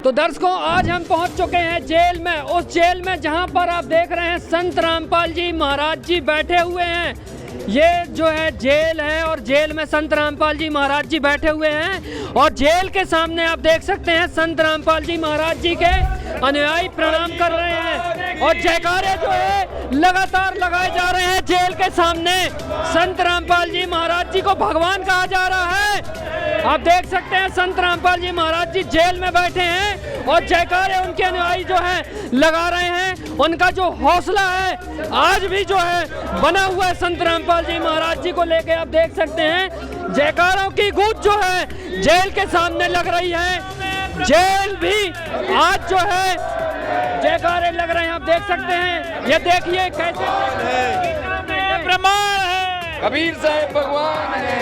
तो दर्शकों, आज हम पहुंच चुके हैं जेल में, उस जेल में जहां पर आप देख रहे हैं संत रामपाल जी महाराज जी बैठे हुए हैं। ये जो है जेल है और जेल में संत रामपाल जी महाराज जी बैठे हुए हैं और जेल के सामने आप देख सकते हैं संत रामपाल जी महाराज जी के अनुयायी प्रणाम कर रहे हैं और जयकारे जो है लगातार लगाए जा रहे हैं। जेल के सामने संत रामपाल जी महाराज जी को भगवान कहा जा रहा है। आप देख सकते हैं संत रामपाल जी महाराज जी जेल में बैठे हैं और जयकारे उनके अनुयायी जो है लगा रहे हैं। उनका जो हौसला है आज भी जो है बना हुआ है संत रामपाल जी महाराज जी को लेके। आप देख सकते हैं जयकारों की गूंज जो है जेल के सामने लग रही है। जेल भी आज जो है जयकारे लग रहे हैं, आप देख सकते हैं। ये देखिए कैसे प्रमाण है कबीर साहब भगवान है,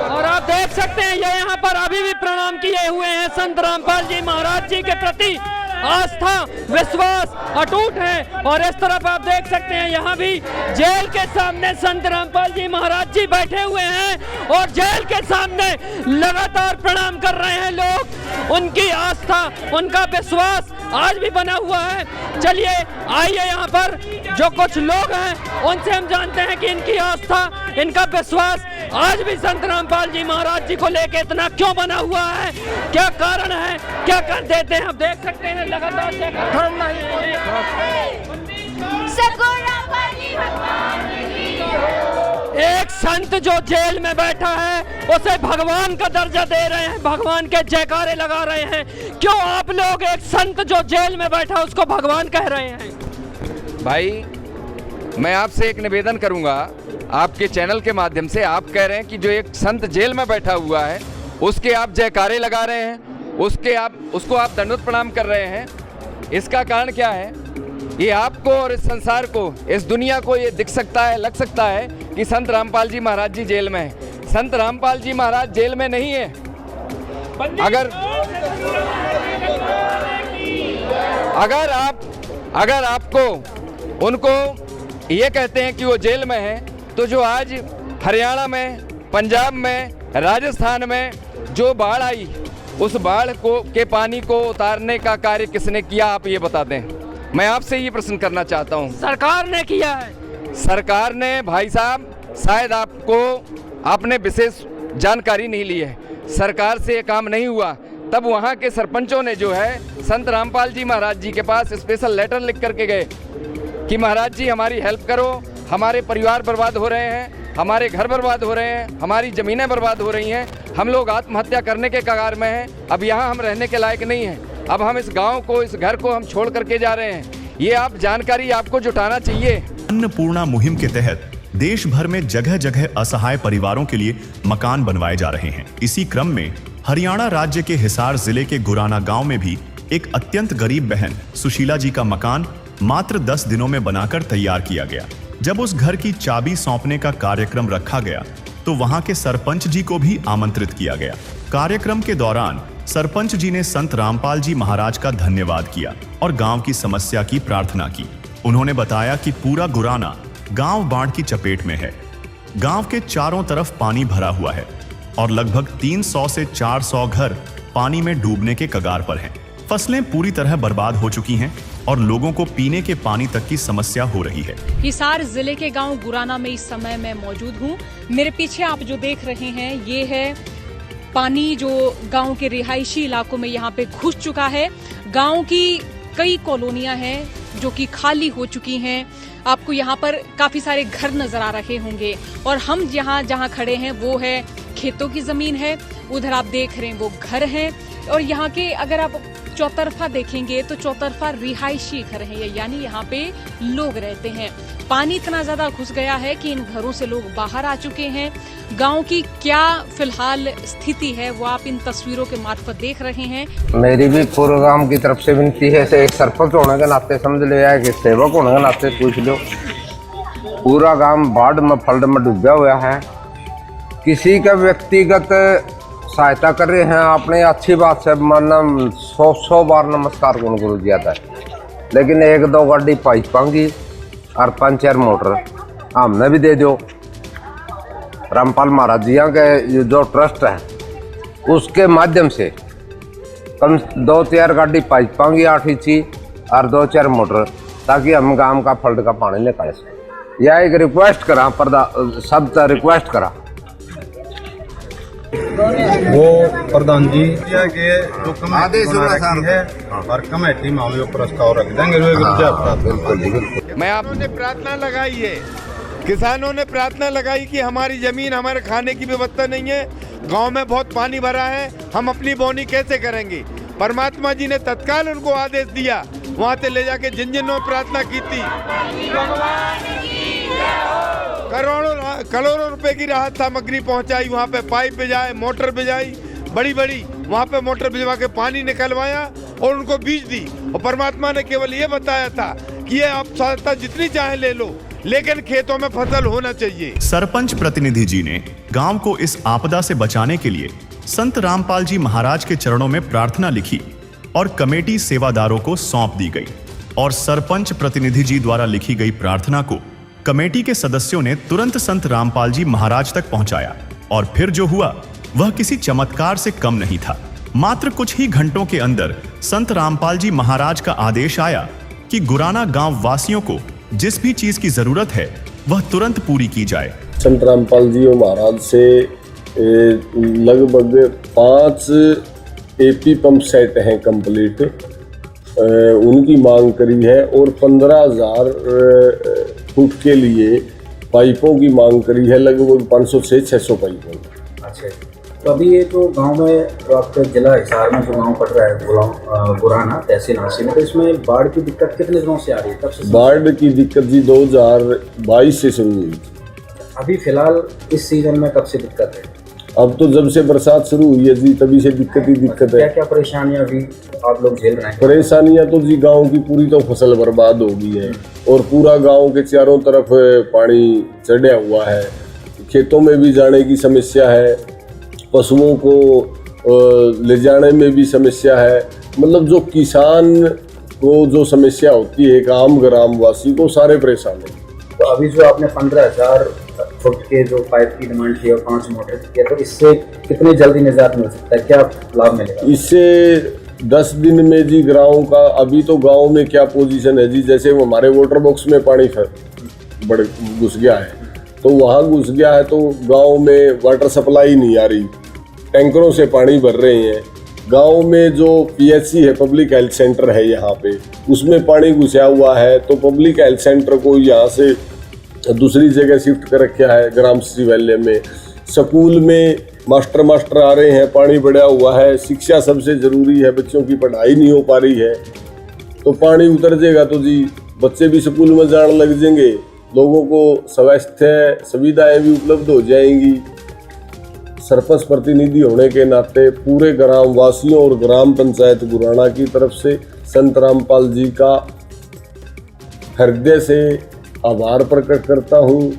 और आप देख सकते हैं ये यहाँ पर अभी भी प्रणाम किए हुए हैं। संत रामपाल जी महाराज जी के प्रति आस्था विश्वास अटूट है। और इस तरफ आप देख सकते हैं यहाँ भी जेल के सामने संत रामपाल जी महाराज जी बैठे हुए हैं और जेल के सामने लगातार प्रणाम कर रहे हैं लोग। उनकी आस्था उनका विश्वास आज भी बना हुआ है। चलिए आइए यहाँ पर जो कुछ लोग हैं उनसे हम जानते हैं कि इनकी आस्था इनका विश्वास आज भी संत रामपाल जी महाराज जी को लेके इतना क्यों बना हुआ है, क्या कारण है, क्या कर देते हैं। आप देख सकते हैं लगातार एक संत जो जेल में बैठा है उसे भगवान का दर्जा दे रहे हैं, भगवान के जयकारे लगा रहे हैं। क्यों आप लोग एक संत जो जेल में बैठा उसको भगवान कह रहे हैं? भाई मैं आपसे एक निवेदन करूंगा आपके चैनल के माध्यम से। आप कह रहे हैं कि जो एक संत जेल में बैठा हुआ है उसके आप जयकारे लगा रहे हैं, उसको आप दंडवत प्रणाम कर रहे हैं। इसका कारण क्या है? ये आपको और इस संसार को, इस दुनिया को ये दिख सकता है, लग सकता है कि संत रामपाल जी महाराज जी जेल में है। संत रामपाल जी महाराज जेल में नहीं है। अगर आपको उनको ये कहते हैं कि वो जेल में है, तो जो आज हरियाणा में, पंजाब में, राजस्थान में जो बाढ़ आई, उस बाढ़ के पानी को उतारने का कार्य किसने किया, आप ये बता दें। मैं आपसे ये प्रश्न करना चाहता हूँ। सरकार ने किया है। सरकार ने भाई साहब, शायद आपने विशेष जानकारी नहीं ली है। सरकार से ये काम नहीं हुआ। तब वहाँ के सरपंचों ने जो है संत रामपाल जी महाराज जी के पास स्पेशल लेटर लिख करके गए कि महाराज जी हमारी हेल्प करो, हमारे परिवार बर्बाद हो रहे हैं, हमारे घर बर्बाद हो रहे हैं, हमारी ज़मीनें बर्बाद हो रही हैं, हम लोग आत्महत्या करने के कगार में हैं, अब यहाँ हम रहने के लायक नहीं हैं, अब हम इस गांव को, इस घर को हम छोड़ करके जा रहे हैं। ये आप जानकारी आपको जुटाना चाहिए। अन्नपूर्णा मुहिम के तहत देश भर में जगह जगह असहाय परिवारों के लिए मकान बनवाए जा रहे हैं। इसी क्रम में हरियाणा राज्य के हिसार जिले के गुराना गांव में भी एक अत्यंत गरीब बहन सुशीला जी का मकान मात्र 10 दिनों में बनाकर तैयार किया गया। जब उस घर की चाबी सौंपने का कार्यक्रम रखा गया तो वहां के सरपंच जी को भी आमंत्रित किया गया। कार्यक्रम के दौरान सरपंच जी ने संत रामपाल जी महाराज का धन्यवाद किया और गांव की समस्या की प्रार्थना की। उन्होंने बताया कि पूरा गुराना गांव बाढ़ की चपेट में है। गांव के चारों तरफ पानी भरा हुआ है और लगभग 300 से 400 घर पानी में डूबने के कगार पर हैं। फसलें पूरी तरह बर्बाद हो चुकी हैं और लोगों को पीने के पानी तक की समस्या हो रही है। हिसार जिले के गांव गुराना में इस समय मैं मौजूद हूं। मेरे पीछे आप जो देख रहे हैं ये है पानी जो गांव के रिहायशी इलाकों में यहाँ पे घुस चुका है। गांव की कई कॉलोनियां हैं जो कि खाली हो चुकी हैं। आपको यहाँ पर काफी सारे घर नजर आ रहे होंगे और हम यहाँ जहाँ खड़े हैं वो है खेतों की जमीन है। उधर आप देख रहे हैं वो घर हैं और यहाँ के अगर आप चौतरफा देखेंगे तो चौतरफा रिहायशी घर हैं, यानी यहाँ पे लोग रहते हैं। पानी इतना ज्यादा घुस गया है कि इन घरों से लोग बाहर आ चुके हैं। गांव की क्या फिलहाल स्थिति है वो आप इन तस्वीरों के मार्फत देख रहे हैं। मेरी भी पूरे गांव की तरफ से विनती है, एक सरपंच होने के नाते समझ लो या एक सेवक होने के नाते पूछ लो। पूरा गांव बाढ़ में फ्लड में डूबा हुआ है। किसी का व्यक्तिगत सहायता कर रहे हैं आपने, अच्छी बात से मतलब 100 बार नमस्कार गुरु जी आता है, लेकिन 1-2 गाड़ी पाइप पांगी और 5-4 मोटर हमने भी दे दो। रामपाल महाराज जी के जो ट्रस्ट है उसके माध्यम से कम 2-4 गाड़ी पाइप पाएंगी 8 इंची और 2-4 मोटर, ताकि हम गांव का फ्लड का पानी निकाल सकें। यह एक रिक्वेस्ट करा, सब तक रिक्वेस्ट करा वो प्रधान जी के जो कमेटी है और कमेटी में हम प्रस्ताव रख देंगे। मैं आपने प्रार्थना लगाई है, किसानों ने प्रार्थना लगाई कि हमारी जमीन, हमारे खाने की व्यवस्था नहीं है, गांव में बहुत पानी भरा है, हम अपनी बोनी कैसे करेंगे। परमात्मा जी ने तत्काल उनको आदेश दिया, वहां से ले जाके जिन जिन्होंने प्रार्थना की थी, करोड़ों रुपए की राहत सामग्री पहुंचाई, वहां पे पाइप भिजाए, मोटर भिजाई, बड़ी वहां पे मोटर भिजवा के पानी निकलवाया और उनको बीज दी। और परमात्मा ने केवल ये बताया था कि ये आप सहायता जितनी चाहे ले लो, लेकिन खेतों में फसल होना चाहिए। सरपंच प्रतिनिधि जी ने गांव को इस आपदा से बचाने के लिए संत रामपाल जी महाराज के चरणों में प्रार्थना लिखी और कमेटी सेवादारों को सौंप दी गई। और सरपंच प्रतिनिधि जी द्वारा लिखी गई प्रार्थना को कमेटी के सदस्यों ने तुरंत संत रामपाल जी महाराज तक पहुंचाया। और फिर जो हुआ वह किसी चमत्कार से कम नहीं था। मात्र कुछ ही घंटों के अंदर संत रामपाल जी महाराज का आदेश आया कि गुराना गांव वासियों को जिस भी चीज की जरूरत है वह तुरंत पूरी की जाए। संत रामपाल जी महाराज से लगभग 5 एपी पंप सेट हैं कंप्लीट, उनकी मांग करी है और 15,000 फुट के लिए पाइपों की मांग करी है, लगभग 500 से 600 पाइपों। अच्छा, तो अभी ये जो गांव में जो आपके जिला हिसार में जो गांव पड़ रहा है गुराना तहसील नासी में, तो इसमें बाढ़ की दिक्कत कितने दिनों से आ रही है? कब से बाढ़ की दिक्कत जी 2022 से शुरू हुई। अभी फिलहाल इस सीजन में कब से दिक्कत है? अब तो जब से बरसात शुरू हुई है जी तभी से दिक्कत ही दिक्कत है। क्या क्या परेशानियां अभी आप लोग झेल रहे हैं? परेशानियां तो जी गांव की पूरी तो फसल बर्बाद हो गई है और पूरा गांव के चारों तरफ पानी चढ़ा हुआ है, खेतों में भी जाने की समस्या है, पशुओं को ले जाने में भी समस्या है। मतलब जो किसान को जो समस्या होती है, एक आम ग्रामवासी को सारे परेशान है। तो अभी जो आपने 15,000 फुट के जो पाइप की डिमांड की और 5 मोटर की, तो इससे कितने जल्दी निजात मिल सकता है, क्या लाभ मिलेगा? इससे 10 दिन में जी गाँव का, अभी तो गांव में क्या पोजीशन है जी, जैसे हमारे वाटर बॉक्स में पानी बढ़ घुस गया है, तो वहाँ घुस गया है तो गांव में वाटर सप्लाई नहीं आ रही, टैंकरों से पानी भर रहे हैं। गांव में जो PHC है, पब्लिक हेल्थ सेंटर है यहाँ पे, उसमें पानी घुसा हुआ है, तो पब्लिक हेल्थ सेंटर को यहाँ से दूसरी जगह शिफ्ट कर रखा है ग्राम सचिवालय में। स्कूल में मास्टर आ रहे हैं, पानी बढ़ा हुआ है, शिक्षा सबसे ज़रूरी है, बच्चों की पढ़ाई नहीं हो पा रही है, तो पानी उतर जाएगा तो जी बच्चे भी स्कूल में जाने लग जाएंगे, लोगों को स्वास्थ्य सुविधाएं भी उपलब्ध हो जाएंगी। सरपंच प्रतिनिधि होने के नाते पूरे ग्राम वासियों और ग्राम पंचायत गुराना की तरफ से संत रामपाल जी का हृदय से आभार प्रकट करता हूँ।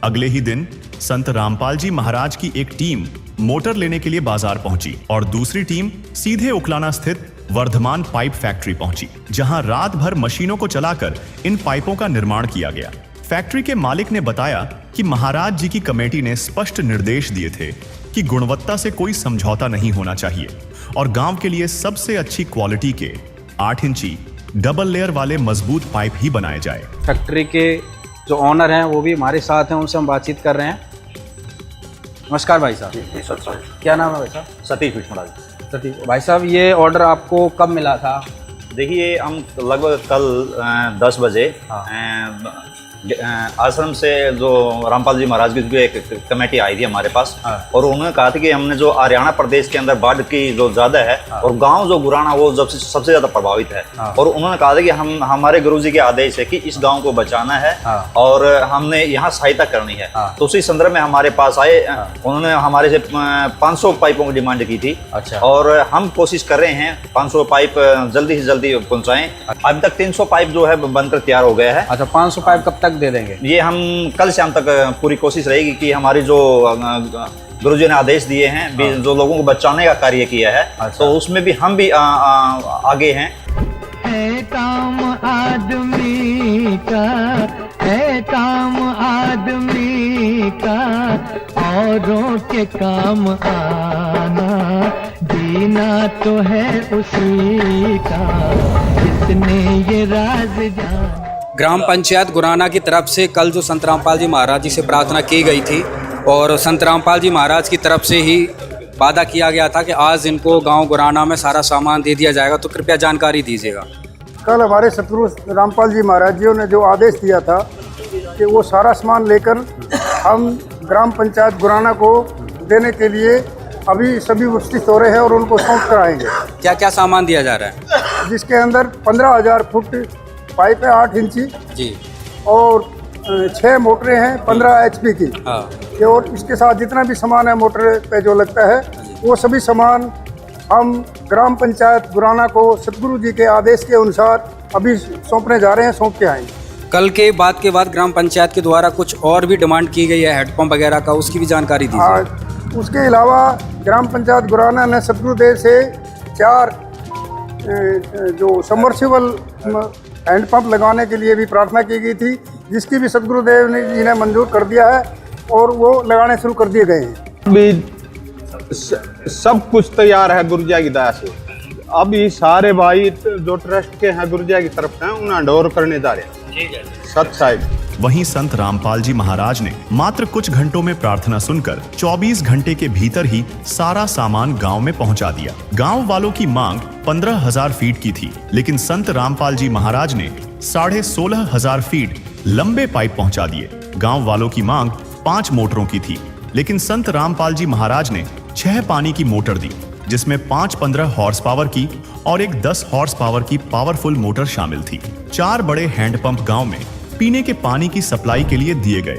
अगले ही दिन संत रामपाल जी महाराज की एक टीम मोटर लेने के लिए बाजार पहुंची और दूसरी टीम सीधे उकलाना स्थित वर्धमान पाइप फैक्ट्री पहुंची, जहां रात भर मशीनों को चलाकर इन पाइपों का निर्माण किया गया। फैक्ट्री के मालिक ने बताया कि महाराज जी की कमेटी ने स्पष्ट निर्देश दिए थे कि गुणवत्ता से कोई समझौता नहीं होना चाहिए और गांव के लिए सबसे अच्छी क्वालिटी के 8 इंची डबल लेयर वाले मजबूत पाइप ही बनाए जाए। फैक्ट्री के जो ऑनर हैं वो भी हमारे साथ हैं, उनसे हम बातचीत कर रहे हैं। नमस्कार भाई साहब। क्या नाम है भाई साहब? सतीश विष्णुराज। सतीश भाई साहब, ये ऑर्डर आपको कब मिला था? देखिए, हम लगभग कल 10 बजे आश्रम से जो रामपाल जी महाराज की जो एक कमेटी आई थी हमारे पास, और उन्होंने कहा था कि हमने जो हरियाणा प्रदेश के अंदर बाढ़ की जो ज़्यादा है और गांव जो गुराना वो सबसे ज़्यादा प्रभावित है, और उन्होंने कहा था कि हमारे गुरुजी के आदेश है कि इस गांव को बचाना है और हमने यहाँ सहायता करनी है। तो उसी संदर्भ में हमारे पास आए, उन्होंने हमारे से 500 पाइपों की डिमांड की थी। अच्छा। और हम कोशिश कर रहे हैं 500 पाइप जल्दी से जल्दी पहुँचाएँ। अभी तक 300 पाइप जो है बनकर तैयार हो गया है। अच्छा, 500 पाइप कब तक दे देंगे? ये हम कल शाम तक पूरी कोशिश रहेगी कि हमारी जो गुरुजी ने आदेश दिए हैं, जो लोगों को बचाने का कार्य किया है, तो उसमें भी हम भी आगे हैं। है काम आदमी का, है काम आदमी का। औरों के काम आना, जीना तो है उसी का जिसने ये राज जाना। ग्राम पंचायत गुराना की तरफ से कल जो संत रामपाल जी महाराज जी से प्रार्थना की गई थी और संत रामपाल जी महाराज की तरफ से ही वादा किया गया था कि आज इनको गांव गुराना में सारा सामान दे दिया जाएगा, तो कृपया जानकारी दीजिएगा। कल हमारे सतगुरु रामपाल जी महाराज जी ने जो आदेश दिया था कि वो सारा सामान लेकर हम ग्राम पंचायत गुराना को देने के लिए अभी सभी उपस्थित हो रहे हैं और उनको सौंप कर आएंगे। क्या क्या सामान दिया जा रहा है? जिसके अंदर 15,000 फुट पाइप है 8 इंची जी, और 6 मोटरें हैं 15 HP की। हाँ। और इसके साथ जितना भी सामान है मोटर पे जो लगता है वो सभी सामान हम ग्राम पंचायत गुराना को सतगुरु जी के आदेश के अनुसार अभी सौंपने जा रहे हैं, सौंप के आएंगे। कल के बाद ग्राम पंचायत के द्वारा कुछ और भी डिमांड की गई है हेडपम्प वगैरह का, उसकी भी जानकारी दीजिए। हाँ, उसके अलावा ग्राम पंचायत गुराना ने सतगुरुदेव से 4 जो सबमर्सिबल हैंडपम्प लगाने के लिए भी प्रार्थना की गई थी, जिसकी भी सतगुरुदेव ने जी ने मंजूर कर दिया है और वो लगाने शुरू कर दिए गए हैं। भी सब कुछ तैयार है गुरुजा की दया से। अब ये सारे भाई जो ट्रस्ट के हैं गुरुजा की तरफ से उन्हें हैंडओवर करने जा रहे हैं। ठीक है, सत साइड। वहीं संत रामपाल जी महाराज ने मात्र कुछ घंटों में प्रार्थना सुनकर 24 घंटे के भीतर ही सारा सामान गांव में पहुंचा दिया। गांव वालों की मांग 15,000 फीट की थी, लेकिन संत रामपाल जी महाराज ने 16,500 फीट लंबे पाइप पहुंचा दिए। गांव वालों की मांग 5 मोटरों की थी, लेकिन संत रामपाल जी महाराज ने 6 पानी की मोटर दी, जिसमें 5 15 हॉर्स पावर की और एक 10 हॉर्स पावर की पावरफुल मोटर शामिल थी। 4 बड़े हैंडपंप गांव में पीने के पानी की सप्लाई के लिए दिए गए।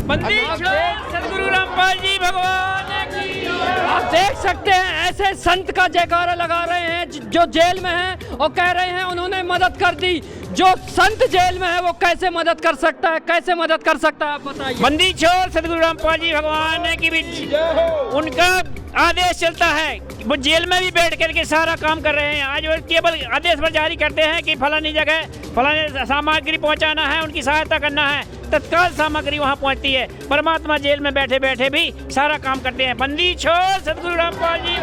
सतगुरु रामपाल जी भगवान की। आप देख सकते हैं ऐसे संत का जयकारा लगा रहे हैं जो जेल में हैं और कह रहे हैं उन्होंने मदद कर दी। जो संत जेल में है वो कैसे मदद कर सकता है, कैसे मदद कर सकता है, आप बताइए। बंदी छोड़ सतगुरु रामपाल जी भगवान की भी उनका आदेश चलता है। वो जेल में भी बैठ करके सारा काम कर रहे हैं। आज वो केवल आदेश पर जारी करते हैं कि फलानी जगह फलाने सामग्री पहुंचाना है, उनकी सहायता करना है, तत्काल सामग्री वहां पहुंचती है। परमात्मा जेल में बैठे बैठे भी सारा काम करते हैं। बंदी छोड़ सतगुरु रामपाल जी।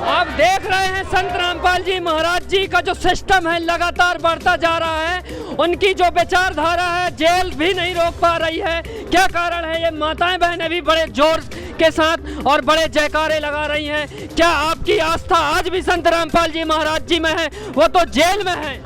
आप देख रहे हैं संत रामपाल जी महाराज जी का जो सिस्टम है लगातार बढ़ता जा रहा है। उनकी जो विचारधारा है जेल भी नहीं रोक पा रही है। क्या कारण है? ये माताएं बहनें भी बड़े जोर के साथ और बड़े जयकारे लगा रही हैं। क्या आपकी आस्था आज भी संत रामपाल जी महाराज जी में है? वो तो जेल में है।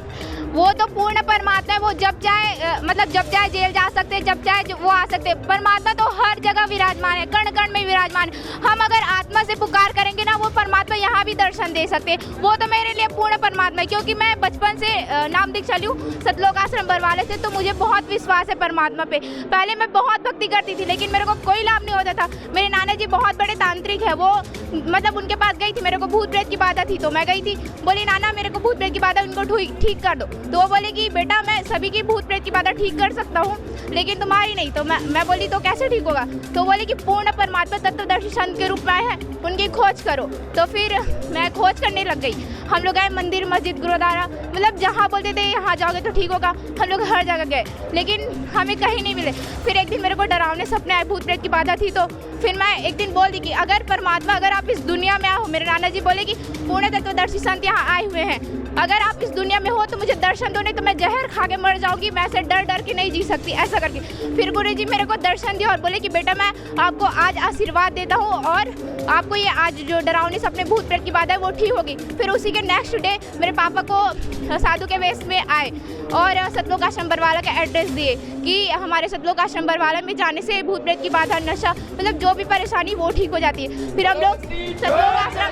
वो तो पूर्ण परमात्मा है। वो जब चाहे मतलब जब चाहे जेल जा सकते हैं, जब चाहे वो आ सकते हैं। परमात्मा तो हर जगह विराजमान है, कण कण में विराजमान है। हम अगर आत्मा से पुकार करेंगे ना, वो परमात्मा यहाँ भी दर्शन दे सकते हैं। वो तो मेरे लिए पूर्ण परमात्मा है, क्योंकि मैं बचपन से नाम दीक्षा ली हूँ सतलोक आश्रम बरवाले से, तो मुझे बहुत विश्वास है परमात्मा पे। पहले मैं बहुत भक्ति करती थी, लेकिन मेरे को कोई लाभ नहीं होता था। मेरे नाना जी बहुत बड़े तांत्रिक है, वो मतलब उनके पास गई थी, मेरे को भूत प्रेत की बाधा थी, तो मैं गई थी। बोली नाना मेरे को भूत प्रेत की बाधा, उनको ठीक कर दो। तो वो बोले कि बेटा मैं सभी की भूत प्रेत की बाधा ठीक कर सकता हूँ, लेकिन तुम्हारी नहीं। तो मैं बोली तो कैसे ठीक होगा? तो बोले कि पूर्ण परमात्मा तत्वदर्शी संत के रूप में आए हैं, उनकी खोज करो। तो फिर मैं खोज करने लग गई। हम लोग गए मंदिर, मस्जिद, गुरुद्वारा, मतलब जहाँ बोलते थे यहाँ जाओगे तो ठीक होगा, हम लोग हर जगह गए, लेकिन हमें कहीं नहीं मिले। फिर एक दिन मेरे को डरावने सपने आए, भूत प्रेत की बाधा थी। तो फिर मैं एक दिन बोल दी कि अगर परमात्मा, अगर आप इस दुनिया में आओ, मेरे नाना जी बोले कि पूर्ण तत्वदर्शी संत यहाँ आए हुए हैं, अगर आप इस दुनिया में हो तो मुझे दर्शन दो, नहीं तो मैं जहर खा के मर जाऊंगी। मैं ऐसे डर डर के नहीं जी सकती, ऐसा करके। फिर गुरु जी मेरे को दर्शन दिया और बोले कि बेटा मैं आपको आज आशीर्वाद देता हूँ और आपको ये आज जो डरावनी सपने भूत प्रेत की बात है वो ठीक होगी। फिर उसी के नेक्स्ट डे मेरे पापा को साधु के वेश में आए और सतलोक आश्रम बरवाला का एड्रेस दिए कि हमारे सतलोक आश्रम बरवाला में जाने से भूत प्रेत की बाधा, नशा, मतलब जो भी परेशानी वो ठीक हो जाती है। फिर हम लोग सतलोक आश्रम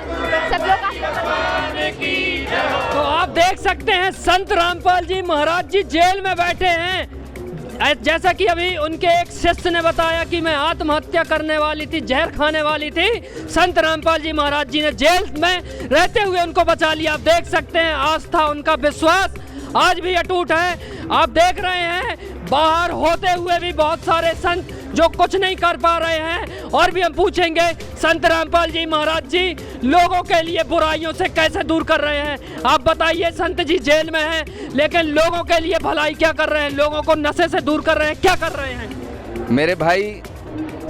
तो आप देख सकते हैं संत रामपाल जी महाराज जी जेल में बैठे हैं। जैसा कि अभी उनके एक शिष्य ने बताया कि मैं आत्महत्या करने वाली थी, जहर खाने वाली थी, संत रामपाल जी महाराज जी ने जेल में रहते हुए उनको बचा लिया। आप देख सकते हैं आस्था, उनका विश्वास आज भी अटूट है। आप देख रहे हैं बाहर होते हुए भी बहुत सारे संत जो कुछ नहीं कर पा रहे हैं। और भी हम पूछेंगे संत रामपाल जी महाराज जी लोगों के लिए बुराइयों से कैसे दूर कर रहे हैं। आप बताइए, संत जी जेल में हैं लेकिन लोगों के लिए भलाई क्या कर रहे हैं, लोगों को नशे से दूर कर रहे हैं, क्या कर रहे हैं? मेरे भाई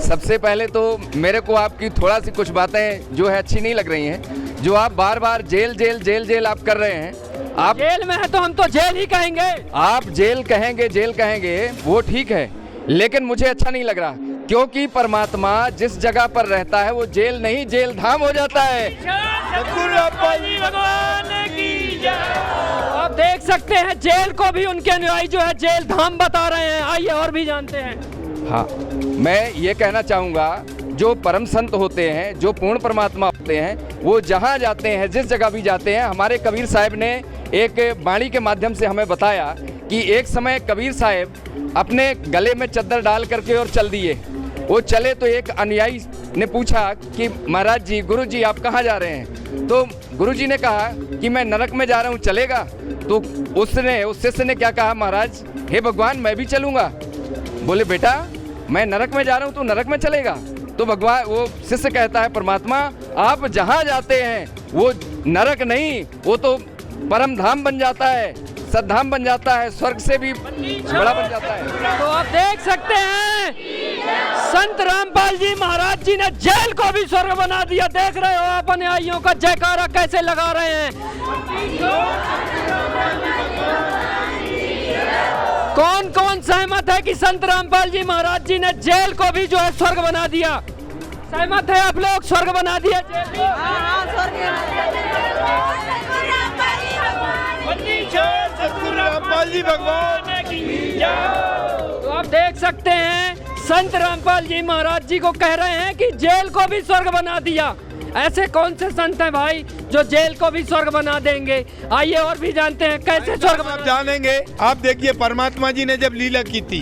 सबसे पहले तो मेरे को आपकी थोड़ा सी कुछ बातें जो है अच्छी नहीं लग रही हैं। जो आप बार बार जेल जेल जेल जेल आप कर रहे हैं। आप जेल में है तो हम तो जेल ही कहेंगे। आप जेल कहेंगे वो ठीक है, लेकिन मुझे अच्छा नहीं लग रहा, क्योंकि परमात्मा जिस जगह पर रहता है वो जेल नहीं जेल धाम हो जाता है। आप देख सकते हैं जेल को भी उनके अनुयायी जो है जेल धाम बता रहे हैं। आइए और भी जानते हैं। हाँ, मैं ये कहना चाहूँगा, जो परम संत होते हैं, जो पूर्ण परमात्मा होते हैं, वो जहाँ जाते हैं, जिस जगह भी जाते हैं, हमारे कबीर साहब ने एक वाणी के माध्यम से हमें बताया कि एक समय कबीर साहब अपने गले में चद्दर डाल करके और चल दिए। वो चले तो एक अनुयायी ने पूछा कि महाराज जी, गुरु जी आप कहाँ जा रहे हैं? तो गुरु जी ने कहा कि मैं नरक में जा रहा हूँ, चलेगा? तो उस शिष्य ने क्या कहा, महाराज हे भगवान मैं भी चलूँगा। बोले बेटा मैं नरक में जा रहा हूँ, तू नरक में चलेगा? तो भगवान वो शिष्य कहता है, परमात्मा आप जहाँ जाते हैं वो नरक नहीं, वो तो परम धाम बन जाता है, सद्धाम बन जाता है, स्वर्ग से भी बड़ा बन जाता है। तो आप देख सकते हैं संत रामपाल जी महाराज जी ने जेल को भी स्वर्ग बना दिया। देख रहे हो आप अनुयायियों का जयकारा कैसे लगा रहे हैं। कौन कौन सहमत है कि संत रामपाल जी महाराज जी ने जेल को भी जो है स्वर्ग बना दिया? सहमत है आप लोग? स्वर्ग बना दिया जेल को? रामपाल जी भगवान तो आप देख सकते हैं संत रामपाल जी महाराज जी को कह रहे हैं कि जेल को भी स्वर्ग बना दिया। ऐसे कौन से संत हैं भाई जो जेल को भी स्वर्ग बना देंगे? आइए और भी जानते हैं कैसे स्वर्ग आप जानेंगे। आप देखिए परमात्मा जी ने जब लीला की थी,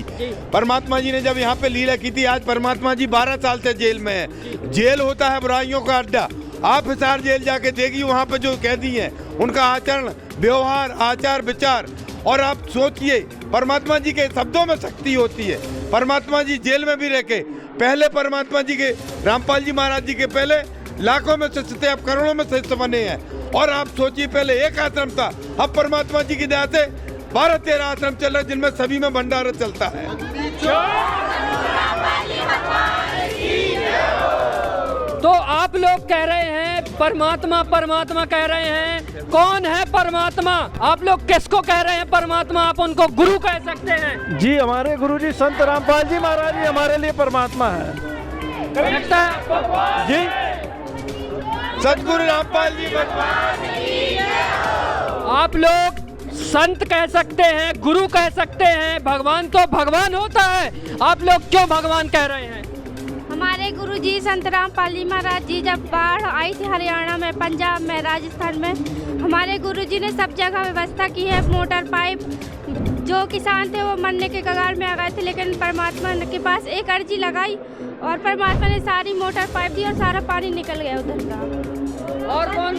परमात्मा जी ने जब यहाँ पे लीला की थी, आज परमात्मा जी 12 साल से जेल में है। जेल होता है बुराइयों का अड्डा। आप हिसार जेल जाके देखिए, वहाँ पे जो कैदी हैं उनका आचरण व्यवहार आचार विचार, और आप सोचिए परमात्मा जी के शब्दों में शक्ति होती है। परमात्मा जी जेल में भी रह के पहले परमात्मा जी के रामपाल जी महाराज जी के पहले लाखों में शिष्य थे, अब करोड़ों में शिष्य बने हैं। और आप सोचिए पहले एक आश्रम था, अब परमात्मा जी की दया से 12-13 आश्रम चल रहे, जिनमें सभी में भंडारा चलता है। तो आप लोग कह रहे हैं परमात्मा परमात्मा कह रहे हैं। कौन है परमात्मा? आप लोग किसको कह रहे हैं परमात्मा? आप उनको गुरु कह सकते हैं। जी हमारे गुरु जी संत रामपाल जी महाराज जी हमारे लिए परमात्मा है। लगता है जी सतगुरु रामपाल जी भगवान। आप लोग संत कह सकते हैं, गुरु कह सकते हैं, भगवान तो भगवान होता है। आप लोग क्यों भगवान कह रहे हैं? हमारे गुरुजी संत रामपाल जी महाराज जी जब बाढ़ आई थी हरियाणा में, पंजाब में, राजस्थान में, हमारे गुरुजी ने सब जगह व्यवस्था की है। मोटर पाइप, जो किसान थे वो मरने के कगार में आ गए थे, लेकिन परमात्मा के पास एक अर्जी लगाई और परमात्मा ने सारी मोटर पाइप दी और सारा पानी निकल गया उधर का। और कौन?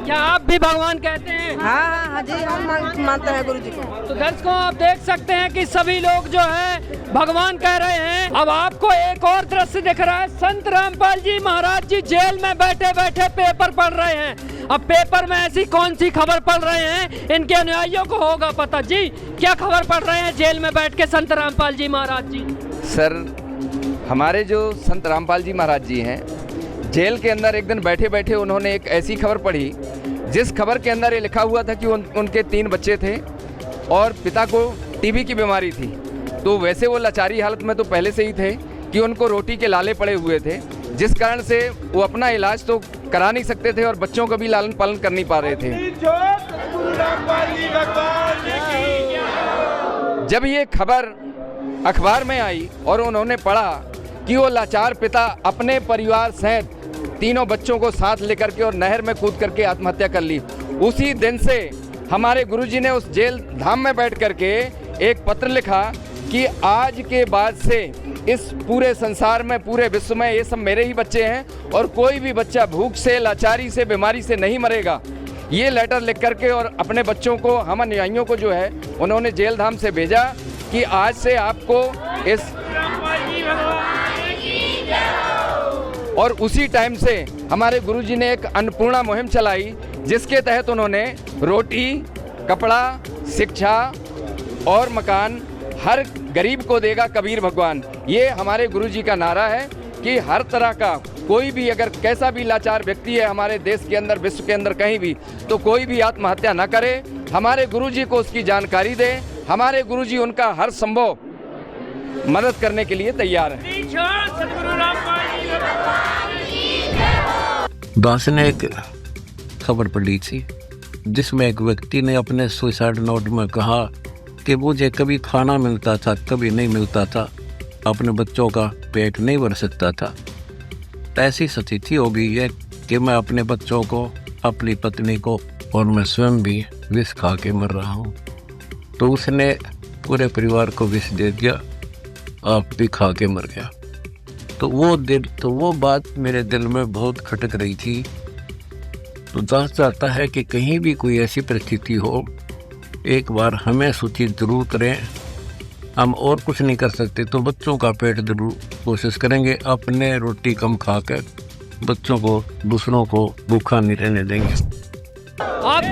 क्या आप भी भगवान कहते हैं? हाँ जी, हम मानते हैं गुरु जी को। तो दर्शकों आप देख सकते हैं कि सभी लोग जो है भगवान कह रहे हैं। अब आपको एक और दृश्य दिख रहा है। संत रामपाल जी महाराज जी जेल में बैठे बैठे पेपर पढ़ रहे हैं। अब पेपर में ऐसी कौन सी खबर पढ़ रहे हैं, इनके अनुयायियों को होगा पता। जी क्या खबर पढ़ रहे हैं जेल में बैठ के संत रामपाल जी महाराज जी? सर, हमारे जो संत रामपाल जी महाराज जी हैं, जेल के अंदर एक दिन बैठे बैठे उन्होंने एक ऐसी खबर पढ़ी जिस खबर के अंदर ये लिखा हुआ था कि उनके 3 बच्चे थे और पिता को टीबी की बीमारी थी। तो वैसे वो लाचारी हालत में तो पहले से ही थे कि उनको रोटी के लाले पड़े हुए थे, जिस कारण से वो अपना इलाज तो करा नहीं सकते थे और बच्चों का भी लालन पालन कर नहीं पा रहे थे। जब ये खबर अखबार में आई और उन्होंने पढ़ा कि वो लाचार पिता अपने परिवार सहित 3 बच्चों को साथ लेकर के और नहर में कूद करके आत्महत्या कर ली, उसी दिन से हमारे गुरुजी ने उस जेल धाम में बैठ करके एक पत्र लिखा कि आज के बाद से इस पूरे संसार में, पूरे विश्व में ये सब मेरे ही बच्चे हैं और कोई भी बच्चा भूख से, लाचारी से, बीमारी से नहीं मरेगा। ये लेटर लिख करके और अपने बच्चों को, हम अनुयायियों को जो है उन्होंने जेल धाम से भेजा कि आज से आपको इस, और उसी टाइम से हमारे गुरुजी ने एक अन्नपूर्णा मुहिम चलाई जिसके तहत उन्होंने रोटी, कपड़ा, शिक्षा और मकान हर गरीब को देगा कबीर भगवान। ये हमारे गुरुजी का नारा है कि हर तरह का कोई भी अगर कैसा भी लाचार व्यक्ति है हमारे देश के अंदर, विश्व के अंदर कहीं भी, तो कोई भी आत्महत्या न करे, हमारे गुरुजी को उसकी जानकारी दे। हमारे गुरुजी उनका हर संभव मदद करने के लिए तैयार है। दास ने एक खबर पढ़ी थी जिसमें एक व्यक्ति ने अपने सुसाइड नोट में कहा कि मुझे कभी खाना मिलता था, कभी नहीं मिलता था, अपने बच्चों का पेट नहीं भर सकता था। ऐसी स्थिति हो गई है कि मैं अपने बच्चों को, अपनी पत्नी को और मैं स्वयं भी विष खा के मर रहा हूँ। तो उसने पूरे परिवार को विष दे दिया, आप भी खा के मर गया। तो वो बात मेरे दिल में बहुत खटक रही थी। तो दास चाहता है कि कहीं भी कोई ऐसी परिस्थिति हो, एक बार हमें सूचित जरूर करें। हम और कुछ नहीं कर सकते तो बच्चों का पेट जरूर कोशिश करेंगे, अपने रोटी कम खाकर बच्चों को, दूसरों को भूखा नहीं रहने देंगे। आप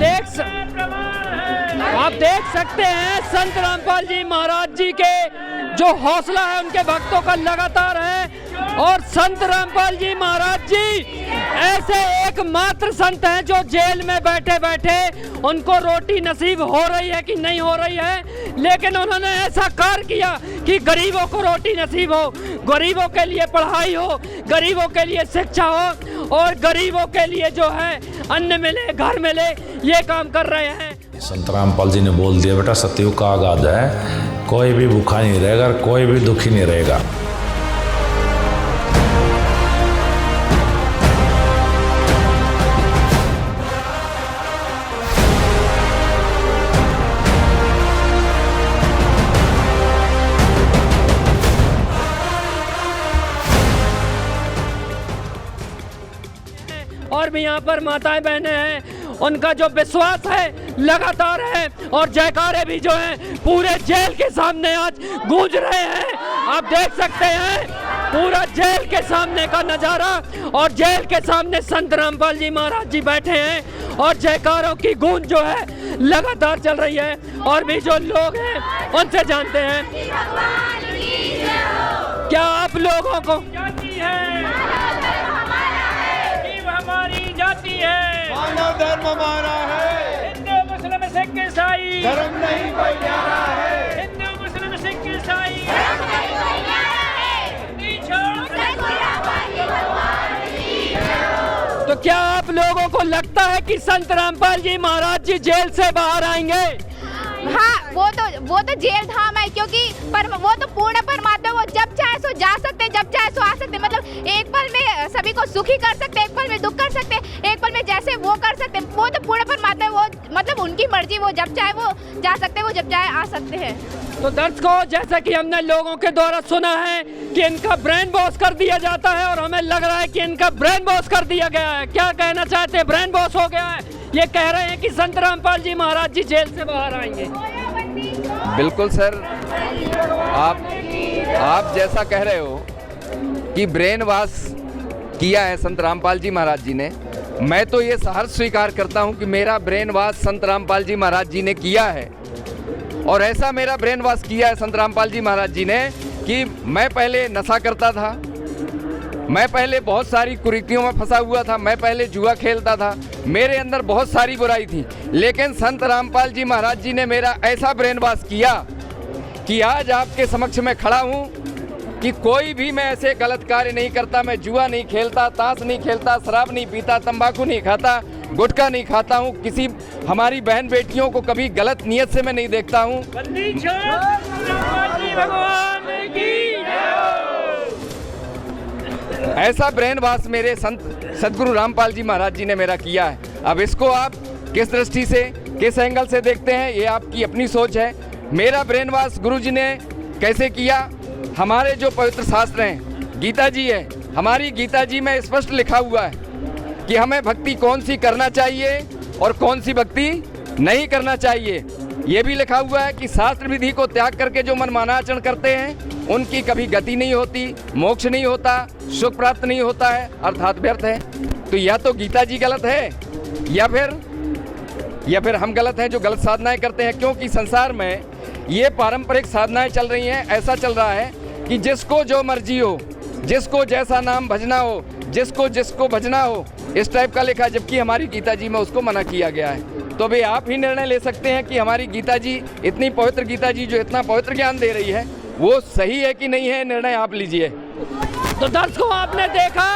देख सकते हैं संत रामपाल जी महाराज जी के जो हौसला है उनके भक्तों का लगातार है। और संत रामपाल जी महाराज जी ऐसे एकमात्र संत हैं जो जेल में बैठे बैठे उनको रोटी नसीब हो रही है कि नहीं हो रही है, लेकिन उन्होंने ऐसा कार्य किया कि गरीबों को रोटी नसीब हो, गरीबों के लिए पढ़ाई हो, गरीबों के लिए शिक्षा हो और गरीबों के लिए जो है अन्न मिले, घर मिले, ये काम कर रहे हैं। संत रामपाल जी ने बोल दिया, बेटा सतयुग का आगाज है, कोई भी भूखा नहीं रहेगा, कोई भी दुखी नहीं रहेगा। और भी यहाँ पर माताएं बहनें हैं, उनका जो विश्वास है लगातार है और जयकारे भी जो हैं पूरे जेल के सामने आज गूंज रहे हैं। आप देख सकते हैं पूरा जेल के सामने का नज़ारा और जेल के सामने संत रामपाल जी महाराज जी बैठे हैं और जयकारों की गूंज जो है लगातार चल रही है। और भी जो लोग हैं उनसे जानते हैं, क्या आप लोगों को हमारी जाति है, मानव धर्म हमारा है, हिंदू मुस्लिम सिख ईसाई धर्म नहीं कोई न्यारा है, हिंदू मुस्लिम सिख ईसाई तो क्या आप लोगों को लगता है कि संत रामपाल जी महाराज जी जेल से बाहर आएंगे? हाँ, वो तो जेल धाम है, क्योंकि वो तो पूर्ण परमात्मा, वो जब चाहे सो जा सकते, जब चाहे सो आ सकते। मतलब एक पल में सभी को सुखी कर सकते, एक पल में दुख कर सकते, एक पल में जैसे वो कर सकते। वो तो पूर्ण परमात्मा है, वो मतलब उनकी मर्जी, वो जब चाहे वो जा सकते, वो जब चाहे आ सकते हैं। तो दर्शकों, जैसा कि हमने लोगों के द्वारा सुना है कि इनका ब्रेन वॉश कर दिया जाता है और हमें लग रहा है कि इनका ब्रेन वॉश कर दिया गया है। क्या कहना चाहते हैं? ब्रेन वॉश हो गया है। ये कह रहे हैं कि संत रामपाल जी महाराज जी जेल से बाहर आएंगे। बिल्कुल सर, आप जैसा कह रहे हो कि ब्रेन वॉश किया है संत रामपाल जी महाराज जी ने, मैं तो ये सहर्ष स्वीकार करता हूँ कि मेरा ब्रेन वॉश संत रामपाल जी महाराज जी ने किया है। और ऐसा मेरा ब्रेन वॉश किया है संत रामपाल जी महाराज जी ने कि मैं पहले नशा करता था, मैं पहले बहुत सारी कुरीतियों में फंसा हुआ था, मैं पहले जुआ खेलता था, मेरे अंदर बहुत सारी बुराई थी, लेकिन संत रामपाल जी महाराज जी ने मेरा ऐसा ब्रेन वॉश किया कि आज आपके समक्ष में खड़ा हूँ कि कोई भी मैं ऐसे गलत कार्य नहीं करता। मैं जुआ नहीं खेलता, ताश नहीं खेलता, शराब नहीं पीता, तंबाकू नहीं खाता, गुटखा नहीं खाता हूँ, किसी हमारी बहन बेटियों को कभी गलत नियत से मैं नहीं देखता हूँ। ऐसा ब्रेन वॉश मेरे संत सदगुरु रामपाल जी महाराज जी ने मेरा किया है। अब इसको आप किस दृष्टि से, किस एंगल से देखते हैं, ये आपकी अपनी सोच है। मेरा ब्रेन वॉश गुरु जी ने कैसे किया? हमारे जो पवित्र शास्त्र हैं, गीता जी है, हमारी गीता जी में स्पष्ट लिखा हुआ है कि हमें भक्ति कौन सी करना चाहिए और कौन सी भक्ति नहीं करना चाहिए। ये भी लिखा हुआ है कि शास्त्र विधि को त्याग करके जो मनमाना आचरण करते हैं उनकी कभी गति नहीं होती, मोक्ष नहीं होता, सुख प्राप्त नहीं होता है, अर्थात व्यर्थ है। तो या तो गीता जी गलत है या फिर हम गलत हैं जो गलत साधनाएं करते हैं, क्योंकि संसार में ये पारंपरिक साधनाएं चल रही हैं। ऐसा चल रहा है कि जिसको जो मर्जी हो, जिसको जैसा नाम भजना हो, जिसको जिसको भजना हो, इस टाइप का लिखा है। जबकि हमारी गीता जी में उसको मना किया गया है। तो भाई आप ही निर्णय ले सकते हैं कि हमारी गीता जी, इतनी पवित्र गीता जी जो इतना पवित्र ज्ञान दे रही है, वो सही है कि नहीं है, निर्णय आप लीजिए। तो दर्शकों, आपने देखा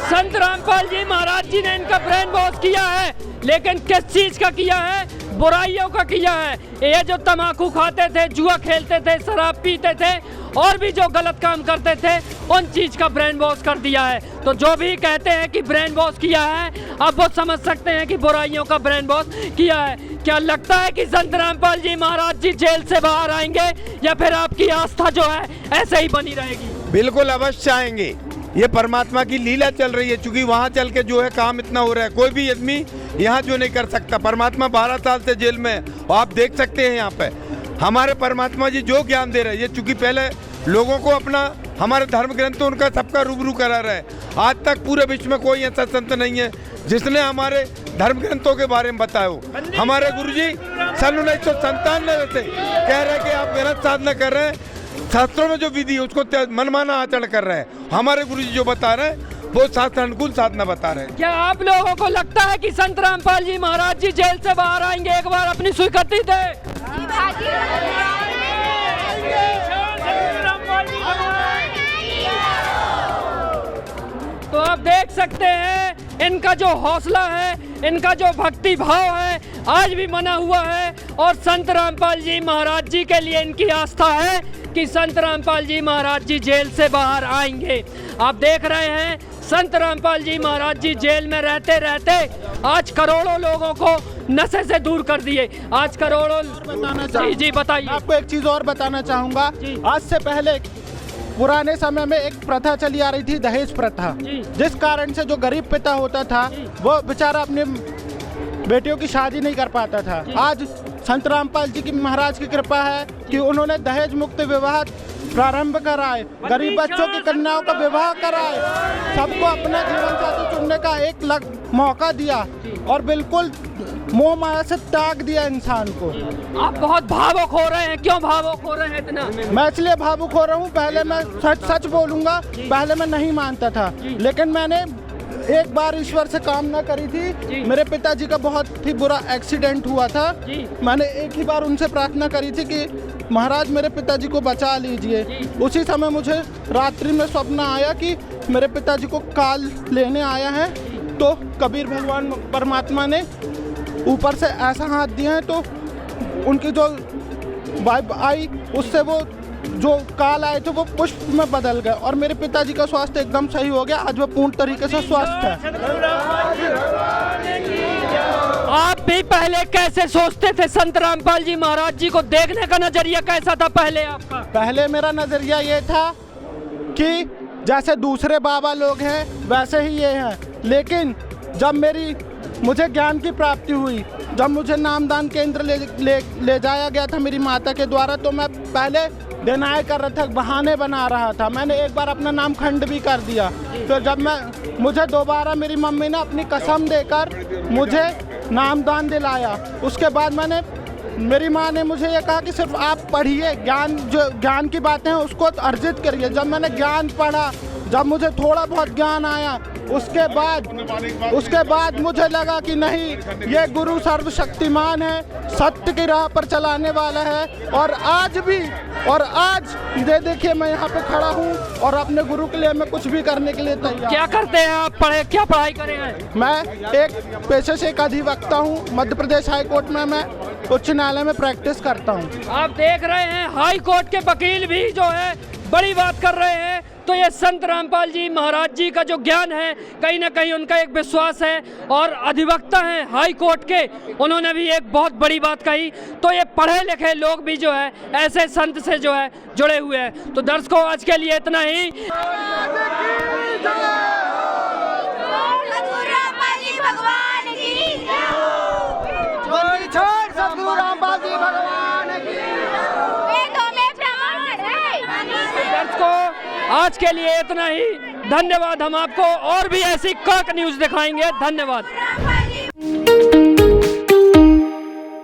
संत रामपाल जी महाराज जी ने इनका ब्रेन वॉश किया है, लेकिन किस चीज का किया है? बुराइयों का किया है। ये जो तम्बाकू खाते थे, जुआ खेलते थे, शराब पीते थे और भी जो गलत काम करते थे, उन चीज का ब्रेन वॉश कर दिया है। तो जो भी कहते हैं कि ब्रेन वॉश किया है, अब वो समझ सकते हैं कि बुराइयों का ब्रेन वॉश किया है। क्या लगता है कि संत रामपाल जी महाराज जी जेल से बाहर आएंगे, या फिर आपकी आस्था जो है ऐसे ही बनी रहेगी? बिल्कुल अवश्य आएंगे। ये परमात्मा की लीला चल रही है, क्योंकि वहाँ चल के जो है काम इतना हो रहा है, कोई भी आदमी यहाँ जो नहीं कर सकता। परमात्मा 12 साल से जेल में है और आप देख सकते हैं यहाँ पे हमारे परमात्मा जी जो ज्ञान दे रहे हैं। ये चूंकि पहले लोगों को अपना हमारे धर्म ग्रंथ उनका सबका रूबरू करा रहा है। आज तक पूरे विश्व में कोई ऐसा संत नहीं है जिसने हमारे धर्म ग्रंथों के बारे में बताया हो। हमारे गुरुजी सन 1997 से कह रहे हैं कि आप गलत साधना कर रहे हैं, शास्त्रों में जो विधि है उसको मनमाना आचरण कर रहे हैं। हमारे गुरुजी जो बता रहे हैं वो शास्त्र अनुकूल साधना बता रहे हैं। क्या आप लोगों को लगता है कि संत रामपाल जी महाराज जी जेल से बाहर आएंगे? एक बार अपनी स्वीकृति दे। तो आप देख सकते हैं इनका जो हौसला है, इनका जो भक्ति भाव है, आज भी बना हुआ है। और संत रामपाल जी महाराज जी के लिए इनकी आस्था है कि संत रामपाल जी महाराज जी जेल से बाहर आएंगे। आप देख रहे हैं संत रामपाल जी महाराज जी जेल में रहते रहते आज करोड़ों लोगों को नशे से दूर कर दिए। आज करोड़ों जी बताइए। आपको एक चीज और बताना चाहूँगा। आज से पहले पुराने समय में एक प्रथा चली आ रही थी, दहेज प्रथा, जिस कारण से जो गरीब पिता होता था वो बेचारा अपने बेटियों की शादी नहीं कर पाता था। आज संत रामपाल जी की महाराज की कृपा है कि उन्होंने दहेज मुक्त विवाह प्रारंभ कराए, गरीब बच्चों की कन्याओं का विवाह कराए, सबको अपना जीवन साथी चुनने का एक मौका दिया और बिल्कुल मोह माया से त्याग दिया इंसान को। आप बहुत भावुक हो रहे हैं, क्यों भावुक हो रहे हैं इतना? मैं इसलिए भावुक हो रहा हूँ, पहले मैं सच बोलूँगा, पहले मैं नहीं मानता था, लेकिन मैंने एक बार ईश्वर से कामना करी थी। मेरे पिताजी का बहुत ही बुरा एक्सीडेंट हुआ था। मैंने एक ही बार उनसे प्रार्थना करी थी कि महाराज मेरे पिताजी को बचा लीजिए। उसी समय मुझे रात्रि में स्वप्न आया कि मेरे पिताजी को काल लेने आया है। तो कबीर भगवान परमात्मा ने ऊपर से ऐसा हाथ दिया है, तो उनकी जो वाइब आई उससे वो जो काल आए थे वो पुष्प में बदल गए और मेरे पिताजी का स्वास्थ्य एकदम सही हो गया। आज वो पूर्ण तरीके से स्वस्थ है। आप भी पहले कैसे सोचते थे? संत रामपाल जी महाराज जी को देखने का नजरिया कैसा था पहले आपका? पहले मेरा नजरिया ये था कि जैसे दूसरे बाबा लोग हैं वैसे ही ये हैं, लेकिन जब मुझे ज्ञान की प्राप्ति हुई, जब मुझे नामदान केंद्र ले जाया गया था मेरी माता के द्वारा, तो मैं पहले डिनाई कर रहा था, बहाने बना रहा था। मैंने एक बार अपना नाम खंड भी कर दिया। फिर जब मुझे दोबारा मेरी मम्मी ने अपनी कसम देकर मुझे नामदान दिलाया, उसके बाद मेरी माँ ने मुझे ये कहा कि सिर्फ आप पढ़िए, ज्ञान की बातें हैं उसको अर्जित करिए। जब मैंने ज्ञान पढ़ा, जब मुझे थोड़ा बहुत ज्ञान आया, उसके बाद मुझे लगा कि नहीं, ये गुरु सर्वशक्तिमान है, सत्य की राह पर चलाने वाला है। और आज ये देखिए मैं यहाँ पे खड़ा हूँ और अपने गुरु के लिए मैं कुछ भी करने के लिए तैयार। क्या करते हैं आप? क्या पढ़ाई करे हैं? मैं एक पेशे से एक अधिवक्ता हूँ। मध्य प्रदेश हाई कोर्ट में मैं उच्च न्यायालय में प्रैक्टिस करता हूँ। आप देख रहे हैं हाई कोर्ट के वकील भी जो है बड़ी बात कर रहे हैं। तो ये संत रामपाल जी महाराज जी का जो ज्ञान है, कहीं ना कहीं उनका एक विश्वास है और अधिवक्ता हैं हाई कोर्ट के, उन्होंने भी एक बहुत बड़ी बात कही। तो ये पढ़े लिखे लोग भी जो है ऐसे संत से जो है जुड़े हुए हैं। तो दर्शकों, आज के लिए इतना ही। आज के लिए इतना ही। धन्यवाद। हम आपको और भी ऐसी कड़क न्यूज़ दिखाएंगे। धन्यवाद।